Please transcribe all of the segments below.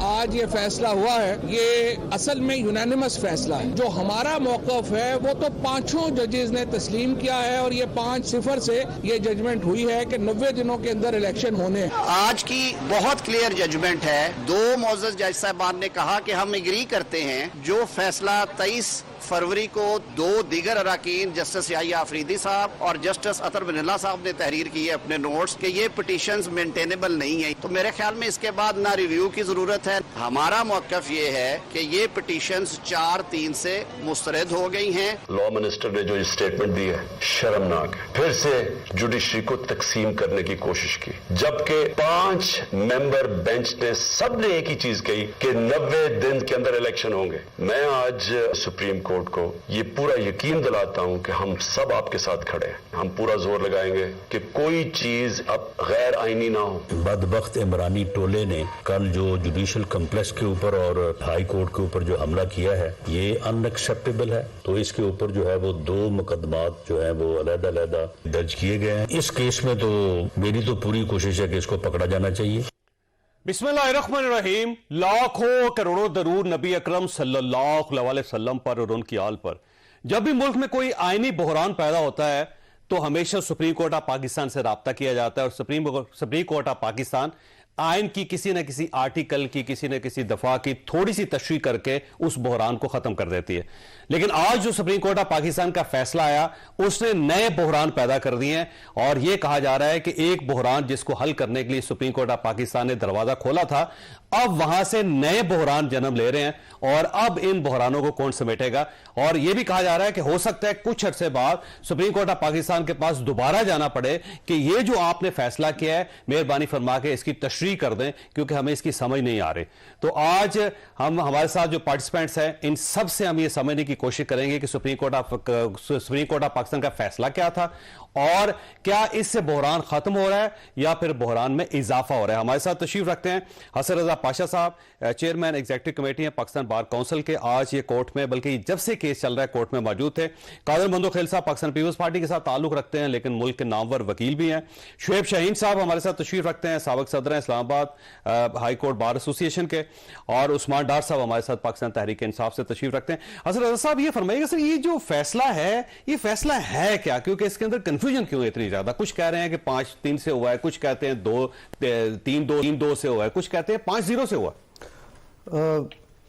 آج یہ فیصلہ ہوا ہے یہ اصل میں یونانیمس فیصلہ ہے. جو ہمارا موقف ہے وہ تو 5 ججز نے تسلیم کیا ہے اور یہ 5-0 سے یہ ججمنٹ ہوئی ہے کہ 90 دنوں کے اندر الیکشن ہونے ہیں. آج کی بہت کلیئر ججمنٹ ہے. 2 معزز جج صاحبان نے کہا کہ ہم اگری کرتے ہیں جو فیصلہ 23 فروری کو 2 دیگر اراکین جسٹس یحییٰ آفریدی صاحب اور جسٹس اطہر بن اللہ صاحب نے تحریر کی ہے اپنے نوٹس کہ یہ پٹیشنز مینٹینیبل نہیں ہیں. تو میرے خیال میں اس کے بعد نہ ریویو کی ضرورت ہے. ہمارا موقف یہ ہے کہ یہ پٹیشنز 4-3 سے مسترد ہو گئی ہیں. لا منسٹر نے جو اسٹیٹمنٹ دی ہے شرمناک ہے. پھر سے جوڈیشری کو تقسیم کرنے کی کوشش کی جبکہ 5 ممبر بینچ نے سب نے ایک ہی چیز کہی کہ 90 دن کے اندر الیکشن ہوں گے. میں آج سپریم کورٹ کو یہ پورا یقین دلاتا ہوں کہ ہم سب آپ کے ساتھ کھڑے ہیں. ہم پورا زور لگائیں گے کہ کوئی چیز اب غیر آئینی نہ ہو. بدبخت عمرانی ٹولے نے کل جو جوڈیشل کمپلیکس کے اوپر اور ہائی کورٹ کے اوپر جو حملہ کیا ہے یہ ان ایکسیپٹیبل ہے. تو اس کے اوپر جو ہے وہ 2 مقدمات جو ہیں وہ علیحدہ علیحدہ درج کیے گئے ہیں. اس کیس میں تو میری تو پوری کوشش ہے کہ اس کو پکڑا جانا چاہیے. بسم اللہ الرحمن الرحیم. لاکھوں کروڑوں درود نبی اکرم صلی اللہ علیہ وسلم پر اور ان کی آل پر. جب بھی ملک میں کوئی آئینی بحران پیدا ہوتا ہے تو ہمیشہ سپریم کورٹ آف پاکستان سے رابطہ کیا جاتا ہے اور سپریم کورٹ آف پاکستان آئین کی کسی نہ کسی آرٹیکل کی کسی نہ کسی دفعہ کی تھوڑی سی تشریح کر کے اس بحران کو ختم کر دیتی ہے. لیکن آج جو سپریم کورٹ آف پاکستان کا فیصلہ آیا اس نے نئے بحران پیدا کر دیے ہیں اور یہ کہا جا رہا ہے کہ ایک بحران جس کو حل کرنے کے لیے سپریم کورٹ آف پاکستان نے دروازہ کھولا تھا اب وہاں سے نئے بحران جنم لے رہے ہیں اور اب ان بحرانوں کو کون سمیٹے گا. اور یہ بھی کہا جا رہا ہے کہ ہو سکتا ہے کچھ عرصے بعد سپریم کورٹ آف پاکستان کے پاس دوبارہ جانا پڑے کہ یہ جو آپ نے فیصلہ کیا ہے مہربانی فرما کے اس کی تشریح کر دیں کیونکہ ہمیں اس کی سمجھ نہیں آ رہی. تو آج ہمارے ساتھ جو پارٹیسپینٹس ہیں ان سب سے ہم یہ سمجھنے کی کوشش کریں گے کہ سپریم کورٹ آف پاکستان کا فیصلہ کیا تھا اور کیا اس سے بحران ختم ہو رہا ہے یا پھر بحران میں اضافہ ہو رہا ہے. ہمارے ساتھ تشریف رکھتے ہیں حسن رضا پاشا صاحب چیئرمین ایگزیکٹو کمیٹی ہیں پاکستان بار کونسل کے. آج یہ کورٹ میں بلکہ جب سے کیس چل رہا ہے کورٹ میں موجود تھے. قادر مندو خیل صاحب پاکستان پیپلز پارٹی کے ساتھ تعلق رکھتے ہیں لیکن ملک کے نامور وکیل بھی ہیں. شعیب شاہین صاحب ہمارے ساتھ تشریف رکھتے ہیں سابق صدر ہیں اسلام آباد ہائی کورٹ بار ایسوسی ایشن کے. اور عثمان ڈار صاحب ہمارے ساتھ پاکستان تحریک انصاف سے تشریف رکھتے ہیں. حسن رضا صاحب یہ فرمائیے گا سر یہ جو فیصلہ ہے یہ فیصلہ ہے کیا کیونکہ اس کے اندر کنفیوژن کیوں ہے اتنی زیادہ. کچھ کہہ رہے ہیں کہ 5-3 سے ہوا ہے کچھ کہتے ہیں 3-2 سے ہوا ہے کچھ کہتے ہیں 5-0 سے ہوا.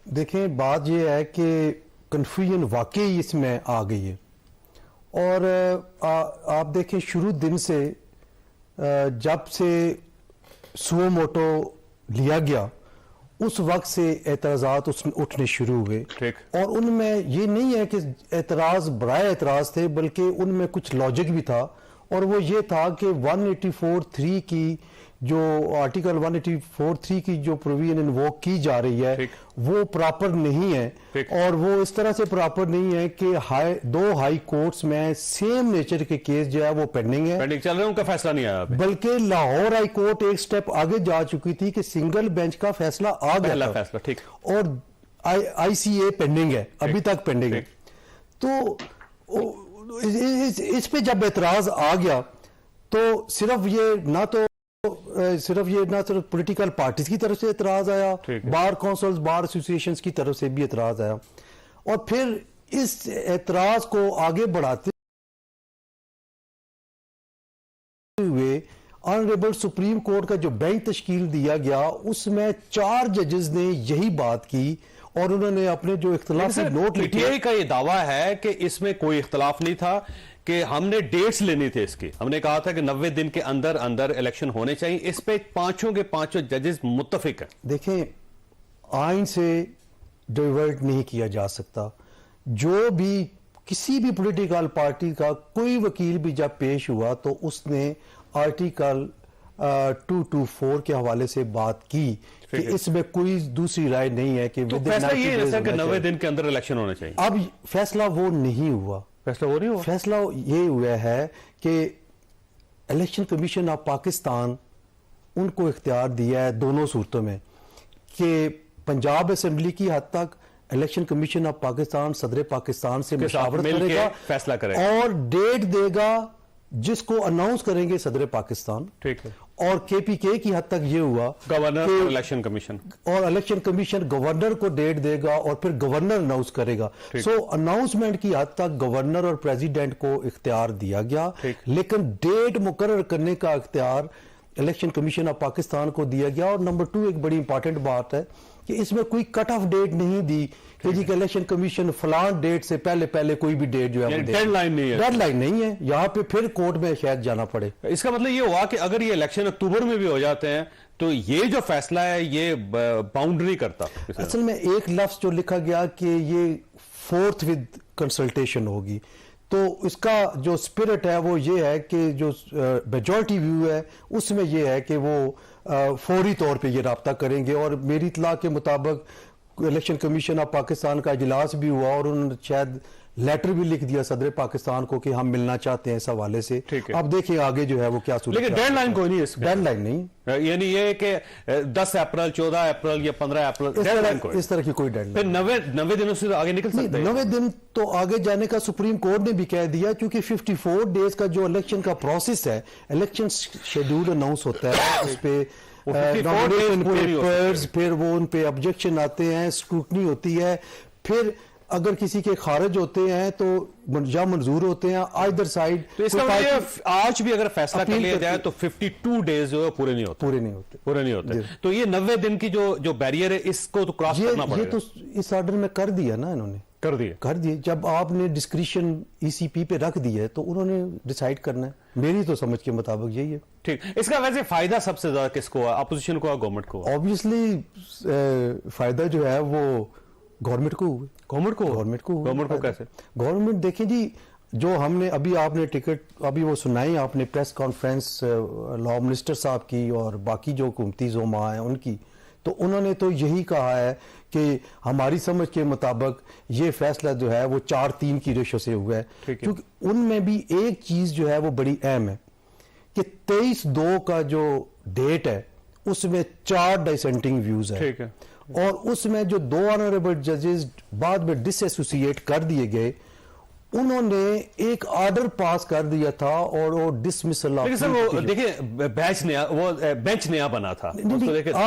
دیکھیں بات یہ ہے کہ کنفیوژن واقعی اس میں آ گئی ہے اور آپ دیکھیں شروع دن سے جب سے سو موٹو لیا گیا اس وقت سے اعتراضات اٹھنے شروع ہوئے اور ان میں یہ نہیں ہے کہ اعتراض برائے اعتراض تھے بلکہ ان میں کچھ لاجک بھی تھا اور وہ یہ تھا کہ 184(3) کی جو آرٹیکل 184(3) کی جو پروویژن انووک کی جا رہی ہے وہ پراپر نہیں ہے اور وہ اس طرح سے پراپر نہیں ہے کہ 2 ہائی کورٹس میں سیم نیچر کے کیس جو ہے وہ پینڈنگ ہے چل رہے ہیں ان کا فیصلہ نہیں آیا بلکہ لاہور ہائی کورٹ ایک سٹیپ آگے جا چکی تھی کہ سنگل بینچ کا فیصلہ آ گیا تھا اور آئی سی اے پینڈنگ ہے ابھی تک پینڈنگ ہے. تو اس پہ جب اعتراض آ گیا تو صرف پولیٹیکل پارٹیز کی طرف سے اعتراض آیا بار کونسلز بار ایسوسیشنز کی طرف سے بھی اعتراض آیا اور پھر اس اعتراض کو آگے بڑھاتے ہوئے آنریبل سپریم کورٹ کا جو بینچ تشکیل دیا گیا اس میں 4 ججز نے یہی بات کی اور انہوں نے اپنے جو اختلافی نوٹ لکھے. پی ٹی آئی کا یہ دعویٰ ہے کہ اس میں کوئی اختلاف نہیں تھا کہ ہم نے ڈیٹس لینی تھے اس کی. ہم نے کہا تھا کہ 90 دن کے اندر الیکشن ہونے چاہیے. اس پہ 5 کے 5 ججز متفق ہیں. دیکھیں آئین سے ڈیورٹ نہیں کیا جا سکتا. جو بھی کسی بھی پولیٹیکل پارٹی کا کوئی وکیل بھی جب پیش ہوا تو اس نے آرٹیکل 224 کے حوالے سے بات کی کہ اس میں کوئی دوسری رائے نہیں ہے کہ فیصلہ یہ ہے کہ 90 دن کے اندر الیکشن ہونا چاہیے. اب فیصلہ وہ نہیں ہوا. فیصلہ یہ ہوا ہے کہ الیکشن کمیشن آف پاکستان ان کو اختیار دیا ہے دونوں صورتوں میں کہ پنجاب اسمبلی کی حد تک الیکشن کمیشن آف پاکستان صدر پاکستان سے مشاورت کرے گا فیصلہ کرے گا اور ڈیٹ دے گا جس کو اناؤنس کریں گے صدر پاکستان. ٹھیک ہے. اور کے پی کے کی حد تک یہ ہوا گورنر الیکشن کمیشن، اور الیکشن کمیشن گورنر کو ڈیٹ دے گا اور پھر گورنر اناؤنس کرے گا. سو اناؤنسمنٹ کی حد تک گورنر اور پریزیڈنٹ کو اختیار دیا گیا، لیکن ڈیٹ مقرر کرنے کا اختیار الیکشن کمیشن آف پاکستان کو دیا گیا. اور نمبر 2 ایک بڑی امپورٹنٹ بات ہے کہ اس میں کوئی کٹ آف ڈیٹ نہیں دی کہ جی کہ الیکشن کمیشن فلان ڈیٹ سے پہلے کوئی بھی ڈیٹ جو ہے ڈیڈ لائن نہیں ہے، ڈیڈ لائن نہیں ہے. یہاں پہ پھر کورٹ میں شاید جانا پڑے. اس کا مطلب یہ ہوا کہ اگر یہ الیکشن اکتوبر میں بھی ہو جاتے ہیں تو یہ جو فیصلہ ہے یہ باؤنڈ نہیں کرتا. اصل میں ایک لفظ جو لکھا گیا کہ یہ 4th ود کنسلٹیشن ہوگی، تو اس کا جو اسپرٹ ہے وہ یہ ہے کہ جو میجورٹی ویو ہے اس میں یہ ہے کہ وہ فوری طور پہ یہ رابطہ کریں گے. اور میری اطلاع کے مطابق الیکشن کمیشن آف پاکستان کا اجلاس بھی ہوا اور انہوں نے شاید لیٹر بھی لکھ دیا صدر پاکستان کو کہ ہم ملنا چاہتے ہیں اس حوالے سے. اب دیکھیں آگے جو ہے وہ کیا صورت. لیکن ڈیڈ لائن کوئی نہیں، ڈیڈ لائن نہیں، یعنی یہ کہ 10 اپریل 14 اپریل یا 15 اپریل اس طرح کی کوئی ڈیڈ لائن. 90 دنوں سے آگے نکل سکتے ہیں. 90 دن تو آگے جانے کا سپریم کورٹ نے بھی کہہ دیا، کیونکہ 54 ڈیز کا جو الیکشن کا پروسیس ہے، الیکشن شیڈول اناؤنس ہوتا ہے، اس پہ نامینیشن پیپرز، پھر وہ ان پہ آبجیکشن آتے ہیں، اسکروٹنی ہوتی ہے، پھر اگر کسی کے خارج ہوتے ہیں تو یا منظور ہوتے ہیں آئدر سائڈ. تو اس کا مطلب آج بھی اگر فیصلہ کر لیا جائے تو 52 ڈیز جو ہے پورے نہیں ہوتے. تو یہ 90 دن کی جو بیریئر ہے اس کو تو کراس کرنا پڑے گا. یہ تو اس آرڈر میں کر دیا نا انہوں نے، کر دیے. جب آپ نے ڈسکریشن ای سی پی پہ رکھ دی ہے تو انہوں نے ڈیسائیڈ کرنا ہے. میری تو سمجھ کے مطابق یہی ہے. ٹھیک. اس کا ویسے فائدہ سب سے زیادہ کس کو ہے؟ اپوزیشن کو یا گورنمنٹ کو؟ آبویسلی فائدہ جو ہے وہ گورنمنٹ کو. گورنمنٹ کو کیسے؟ گورنمنٹ دیکھیں جی، جو ہم نے آپ نے ٹکٹ وہ سنائی آپ نے پریس کانفرنس لا منسٹر صاحب کی اور باقی جو حکومتی زعماء ہیں ان کی، تو انہوں نے تو یہی کہا ہے کہ ہماری سمجھ کے مطابق یہ فیصلہ جو ہے وہ 4-3 کی ریشو سے ہوا ہے. کیونکہ ان میں بھی ایک چیز جو ہے وہ بڑی اہم ہے کہ 23/2 کا جو ڈیٹ ہے اس میں 4 ڈائسینٹنگ ویوز ہیں، اور اس میں جو 2 آنریبل ججز بعد میں ڈس ایسوسیٹ کر دیے گئے، انہوں نے ایک آرڈر پاس کر دیا تھا اور وہ ڈسمسل. لیکن سر وہ دیکھیں بینچ نیا بنا تھا،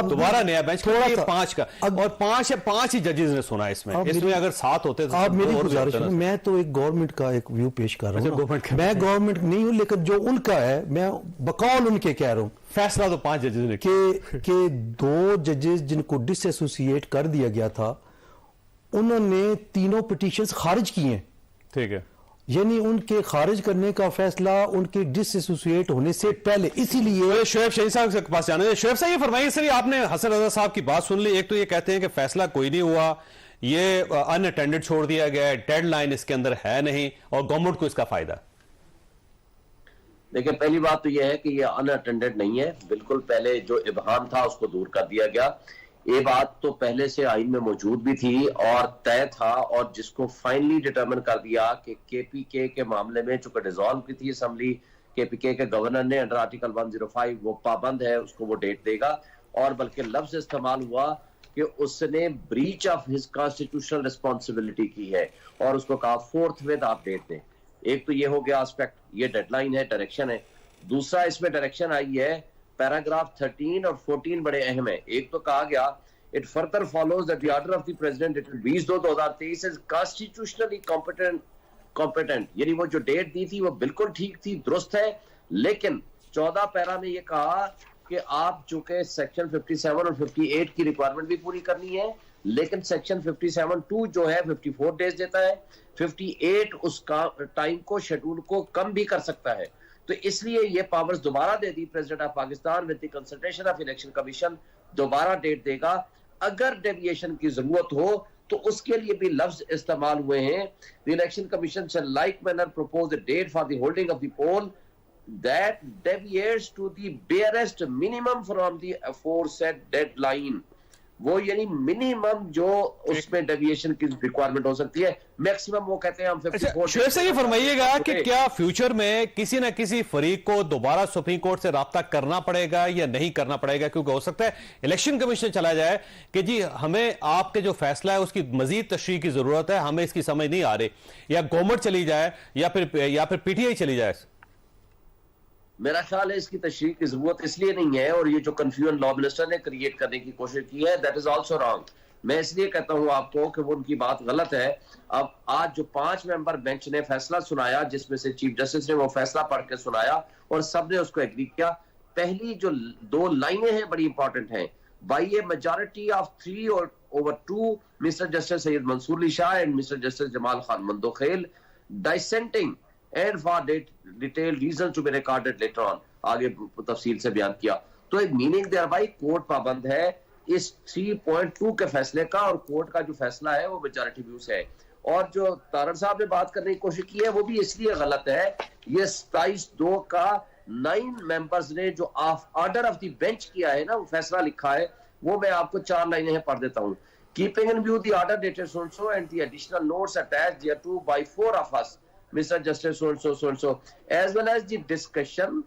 دوبارہ نیا بینچ 5 کا، اور 5 ہی ججز نے سنا. اس میں اگر 7 ہوتے تو آپ میری گزارش ہے، میں تو ایک گورنمنٹ کا ایک ویو پیش کر رہا ہوں. میں گورنمنٹ نہیں ہوں، لیکن جو ان کا ہے میں بقول ان کے کہہ رہا ہوں. فیصلہ تو 5 ججز نے کہ 2 ججز جن کو ڈس ایسوسیٹ کر دیا گیا تھا انہوں نے تینوں پٹیشنز خارج کی ہیں. ٹھیک ہے، یعنی ان کے خارج کرنے کا فیصلہ ان کے ڈس ایسوسیٹ ہونے سے پہلے. اسی لیے شعیب شہید صاحب کے پاس جانا ہے. شعیب صاحب یہ فرمائیے، سر آپ نے حسن رضا صاحب کی بات سن لی. ایک تو یہ کہتے ہیں کہ فیصلہ کوئی نہیں ہوا، یہ ان اٹینڈڈ چھوڑ دیا گیا ہے، ڈیڈ لائن اس کے اندر ہے نہیں، اور گورنمنٹ کو اس کا فائدہ. دیکھیں پہلی بات تو یہ ہے کہ یہ ان اٹینڈڈ نہیں ہے. بالکل پہلے جو ابہام تھا اس کو دور کر دیا گیا. یہ بات تو پہلے سے آئین میں موجود بھی تھی اور طے تھا، اور جس کو فائنلی ڈیٹرمن کر دیا کہ کے پی کے معاملے میں چونکہ ڈیزالو کی تھی اسمبلی، کے پی کے گورنر نے انڈر آرٹیکل 105 وہ پابند ہے، اس کو وہ ڈیٹ دے گا. اور بلکہ لفظ استعمال ہوا کہ اس نے breach of his constitutional responsibility کی ہے، اور اس کو کہا 4th ود آپ ڈیٹ دیں. ایک تو یہ ہو گیا اسپیکٹ، یہ ڈیڈ لائن ہے، ڈائریکشن ہے. دوسرا اس میں ڈائریکشن آئی ہے، پیراگراف 13 اور 14 بڑے اہم ہیں. ایک تو کہا گیا it further follows that the order of the president dated 20/2/2023 is constitutionally competent. یعنی وہ جو ڈیٹ دی تھی وہ بالکل ٹھیک تھی، درست ہے، لیکن 14 پیرا میں یہ کہا کہ آپ چونکہ سیکشن 57 اور 58 کی ریکوائرمنٹ بھی پوری کرنی ہے، لیکن سیکشن 57(2) جو ہے 54 ڈیز دیتا ہے، 58 اس کا ٹائم کو شیڈول کو کم بھی کر سکتا ہے. تو اس لیے یہ پاورز دوبارہ دے دی president of Pakistan with the consultation of election commission. دوبارہ ڈیٹ دے گا، اگر ڈیویشن کی ضرورت ہو تو اس کے لیے بھی لفظ استعمال ہوئے ہیں. The election commission shall like manner propose a date for the holding of the poll that deviates to the barest minimum from the aforesaid deadline. وہ یعنی منیمم جو اس میں ڈیویشن کی ریکوائرمنٹ ہو سکتی ہے، میکسیمم وہ کہتے ہیں ہم 54. شعیب سے یہ فرمائیے گا کہ کیا فیوچر میں کسی نہ کسی فریق کو دوبارہ سپریم کورٹ سے رابطہ کرنا پڑے گا یا نہیں کرنا پڑے گا؟ کیونکہ ہو سکتا ہے الیکشن کمیشن چلا جائے کہ جی ہمیں آپ کے جو فیصلہ ہے اس کی مزید تشریح کی ضرورت ہے، ہمیں اس کی سمجھ نہیں آ رہی، یا گورنمنٹ چلی جائے یا پھر پی ٹی آئی چلی جائے. میرا خیال ہے اس کی تشریح کی ضرورت اس لیے نہیں ہے, اور یہ جو کنفیوژن لا منسٹر نے کریٹ کرنے کی کوشش کی ہے, دیٹ از آلسو رانگ. میں اس لیے کہتا ہوں آپ کو کہ وہ ان کی بات غلط ہے. اب آج جو 5 ممبر بینچ نے فیصلہ سنایا, جس میں سے چیف جسٹس نے وہ فیصلہ پڑھ کے سنایا اور سب نے اس کو ایگری کیا, پہلی جو 2 لائنیں ہیں بڑی امپورٹنٹ ہیں. By a majority of 3/2 mister justice Syed Mansoor Ali Shah and mister justice Jamal Khan Mandokhail dissenting and for detailed reasons to be recorded later on, آگے تفصیل سے بیان کیا. تو ایک میننگ دیر بھائی کورٹ پابند ہے اس 3.2 کے فیصلے کا, اور کورٹ کا جو فیصلہ ہے وہ میجورٹی ویو سے ہے. اور جو تارڑ صاحب نے بات کرنے کی کوشش کی ہے وہ بھی اس لیے غلط ہے. یہ 27/2 کا 9 ممبرز نے جو آرڈر آف دی بینچ کیا ہے نا, وہ فیصلہ لکھا ہے, وہ میں آپ کو 4 لائنیں پڑھ دیتا ہوں. Keeping in view the order dated so and so and the additional notes attached thereto by 4 of us, Mr. Justice so and so, as well as the discussion,